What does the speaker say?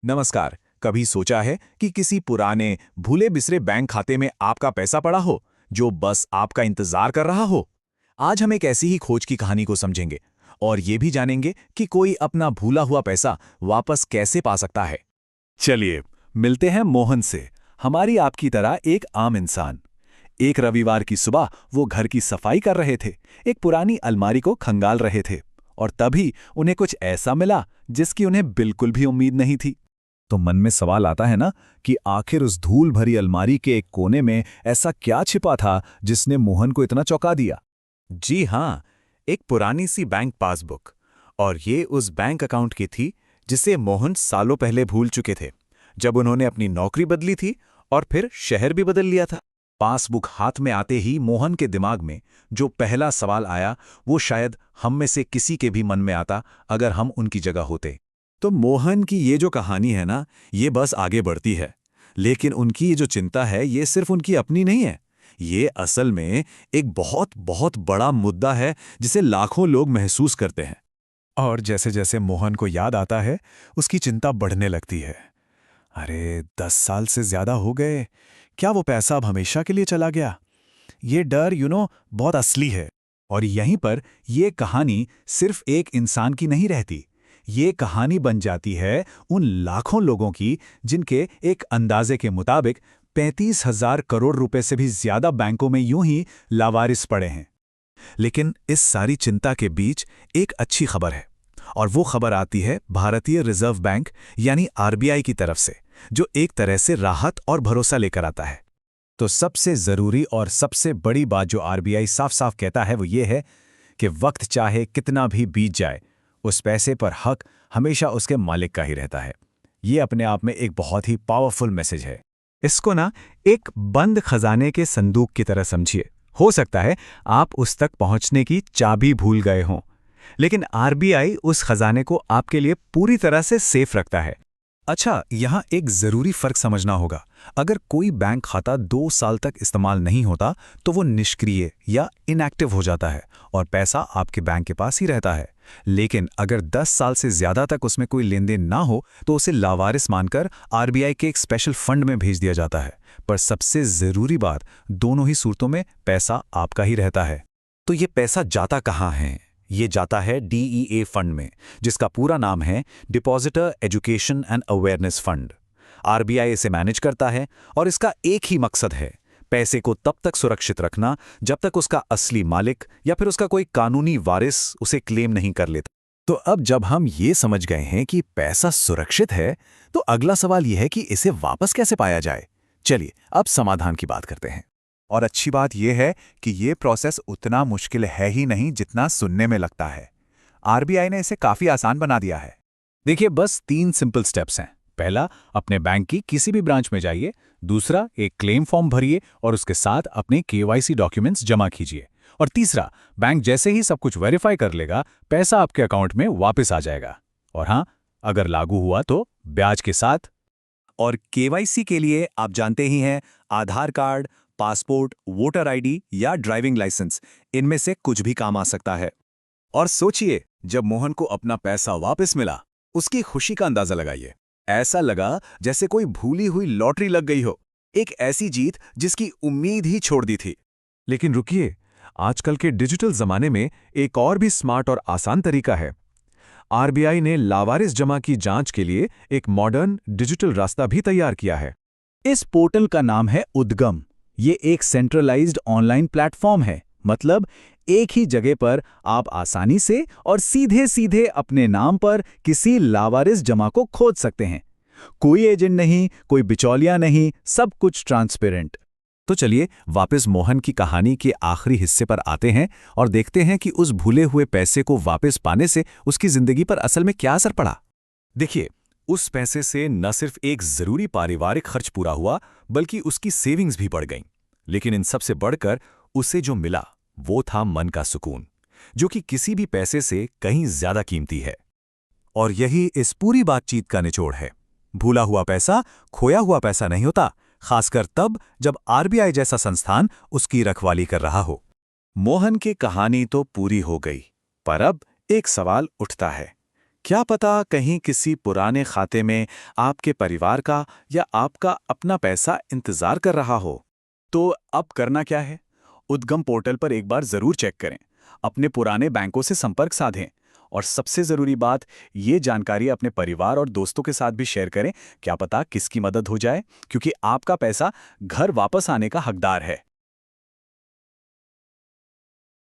नमस्कार। कभी सोचा है कि किसी पुराने भूले बिसरे बैंक खाते में आपका पैसा पड़ा हो, जो बस आपका इंतजार कर रहा हो? आज हम एक ऐसी ही खोज की कहानी को समझेंगे और ये भी जानेंगे कि कोई अपना भूला हुआ पैसा वापस कैसे पा सकता है। चलिए, मिलते हैं मोहन से। हमारी आपकी तरह एक आम इंसान। एक रविवार की सुबह वो घर की सफाई कर रहे थे, एक पुरानी अलमारी को खंगाल रहे थे, और तभी उन्हें कुछ ऐसा मिला जिसकी उन्हें बिल्कुल भी उम्मीद नहीं थी। तो मन में सवाल आता है ना कि आखिर उस धूल भरी अलमारी के एक कोने में ऐसा क्या छिपा था जिसने मोहन को इतना चौंका दिया। जी हाँ, एक पुरानी सी बैंक पासबुक। और ये उस बैंक अकाउंट की थी जिसे मोहन सालों पहले भूल चुके थे, जब उन्होंने अपनी नौकरी बदली थी और फिर शहर भी बदल लिया था। पासबुक हाथ में आते ही मोहन के दिमाग में जो पहला सवाल आया, वो शायद हम में से किसी के भी मन में आता अगर हम उनकी जगह होते। तो मोहन की ये जो कहानी है ना, ये बस आगे बढ़ती है, लेकिन उनकी ये जो चिंता है ये सिर्फ उनकी अपनी नहीं है। ये असल में एक बहुत बहुत बड़ा मुद्दा है जिसे लाखों लोग महसूस करते हैं। और जैसे जैसे मोहन को याद आता है, उसकी चिंता बढ़ने लगती है। अरे 10 साल से ज्यादा हो गए, क्या वो पैसा अब हमेशा के लिए चला गया? ये डर बहुत असली है। और यहीं पर ये कहानी सिर्फ एक इंसान की नहीं रहती। ये कहानी बन जाती है उन लाखों लोगों की जिनके एक अंदाजे के मुताबिक 35,000 करोड़ रुपए से भी ज्यादा बैंकों में यूं ही लावारिस पड़े हैं। लेकिन इस सारी चिंता के बीच एक अच्छी खबर है, और वो खबर आती है भारतीय रिजर्व बैंक यानी आरबीआई की तरफ से, जो एक तरह से राहत और भरोसा लेकर आता है। तो सबसे जरूरी और सबसे बड़ी बात जो आरबीआई साफ साफ कहता है वो ये है कि वक्त चाहे कितना भी बीत जाए, उस पैसे पर हक हमेशा उसके मालिक का ही रहता है। ये अपने आप में एक बहुत ही पावरफुल मैसेज है। इसको ना एक बंद खजाने के संदूक की तरह समझिए। हो सकता है आप उस तक पहुंचने की चाबी भूल गए हों, लेकिन आरबीआई उस खजाने को आपके लिए पूरी तरह से सेफ रखता है। अच्छा, यहाँ एक जरूरी फर्क समझना होगा। अगर कोई बैंक खाता 2 साल तक इस्तेमाल नहीं होता तो वो निष्क्रिय या इनएक्टिव हो जाता है और पैसा आपके बैंक के पास ही रहता है। लेकिन अगर 10 साल से ज्यादा तक उसमें कोई लेन देन ना हो तो उसे लावारिस मानकर आरबीआई के एक स्पेशल फंड में भेज दिया जाता है। पर सबसे जरूरी बात, दोनों ही सूरतों में पैसा आपका ही रहता है। तो ये पैसा जाता कहाँ है? ये जाता है डीईए फंड में, जिसका पूरा नाम है depositor education and awareness fund. RBI इसे मैनेज करता है और इसका एक ही मकसद है, पैसे को तब तक सुरक्षित रखना जब तक उसका असली मालिक या फिर उसका कोई कानूनी वारिस उसे क्लेम नहीं कर लेता। तो अब जब हम ये समझ गए हैं कि पैसा सुरक्षित है, तो अगला सवाल यह है कि इसे वापस कैसे पाया जाए। चलिए अब समाधान की बात करते हैं। और अच्छी बात यह है कि ये प्रोसेस उतना मुश्किल है ही नहीं जितना सुनने में लगता है। आरबीआई ने इसे काफी आसान बना दिया है। देखिए, बस 3 सिंपल स्टेप्स हैं। पहला, अपने बैंक की किसी भी ब्रांच में जाइए। दूसरा, एक क्लेम फॉर्म भरिए और उसके साथ अपने केवाईसी डॉक्यूमेंट्स जमा कीजिए। और तीसरा, बैंक जैसे ही सब कुछ वेरीफाई कर लेगा, पैसा आपके अकाउंट में वापस आ जाएगा। और हाँ, अगर लागू हुआ तो ब्याज के साथ। और केवाईसी के लिए आप जानते ही हैं, आधार कार्ड, पासपोर्ट, वोटर आईडी या ड्राइविंग लाइसेंस, इनमें से कुछ भी काम आ सकता है। और सोचिए, जब मोहन को अपना पैसा वापस मिला, उसकी खुशी का अंदाजा लगाइए। ऐसा लगा जैसे कोई भूली हुई लॉटरी लग गई हो, एक ऐसी जीत जिसकी उम्मीद ही छोड़ दी थी। लेकिन रुकिए, आजकल के डिजिटल जमाने में एक और भी स्मार्ट और आसान तरीका है। आरबीआई ने लावारिस जमा की जांच के लिए एक मॉडर्न डिजिटल रास्ता भी तैयार किया है। इस पोर्टल का नाम है उद्गम। ये एक सेंट्रलाइज्ड ऑनलाइन प्लेटफॉर्म है, मतलब एक ही जगह पर आप आसानी से और सीधे सीधे अपने नाम पर किसी लावारिस जमा को खोज सकते हैं। कोई एजेंट नहीं, कोई बिचौलिया नहीं, सब कुछ ट्रांसपेरेंट। तो चलिए वापस मोहन की कहानी के आखिरी हिस्से पर आते हैं और देखते हैं कि उस भूले हुए पैसे को वापस पाने से उसकी जिंदगी पर असल में क्या असर पड़ा। देखिए, उस पैसे से न सिर्फ एक जरूरी पारिवारिक खर्च पूरा हुआ, बल्कि उसकी सेविंग्स भी बढ़ गईं। लेकिन इन सबसे बढ़कर उसे जो मिला वो था मन का सुकून, जो कि किसी भी पैसे से कहीं ज्यादा कीमती है। और यही इस पूरी बातचीत का निचोड़ है। भूला हुआ पैसा खोया हुआ पैसा नहीं होता, खासकर तब जब आरबीआई जैसा संस्थान उसकी रखवाली कर रहा हो। मोहन की कहानी तो पूरी हो गई, पर अब एक सवाल उठता है, क्या पता कहीं किसी पुराने खाते में आपके परिवार का या आपका अपना पैसा इंतजार कर रहा हो। तो अब करना क्या है? उद्गम पोर्टल पर एक बार जरूर चेक करें, अपने पुराने बैंकों से संपर्क साधें और सबसे जरूरी बात, ये जानकारी अपने परिवार और दोस्तों के साथ भी शेयर करें। क्या पता किसकी मदद हो जाए, क्योंकि आपका पैसा घर वापस आने का हकदार है।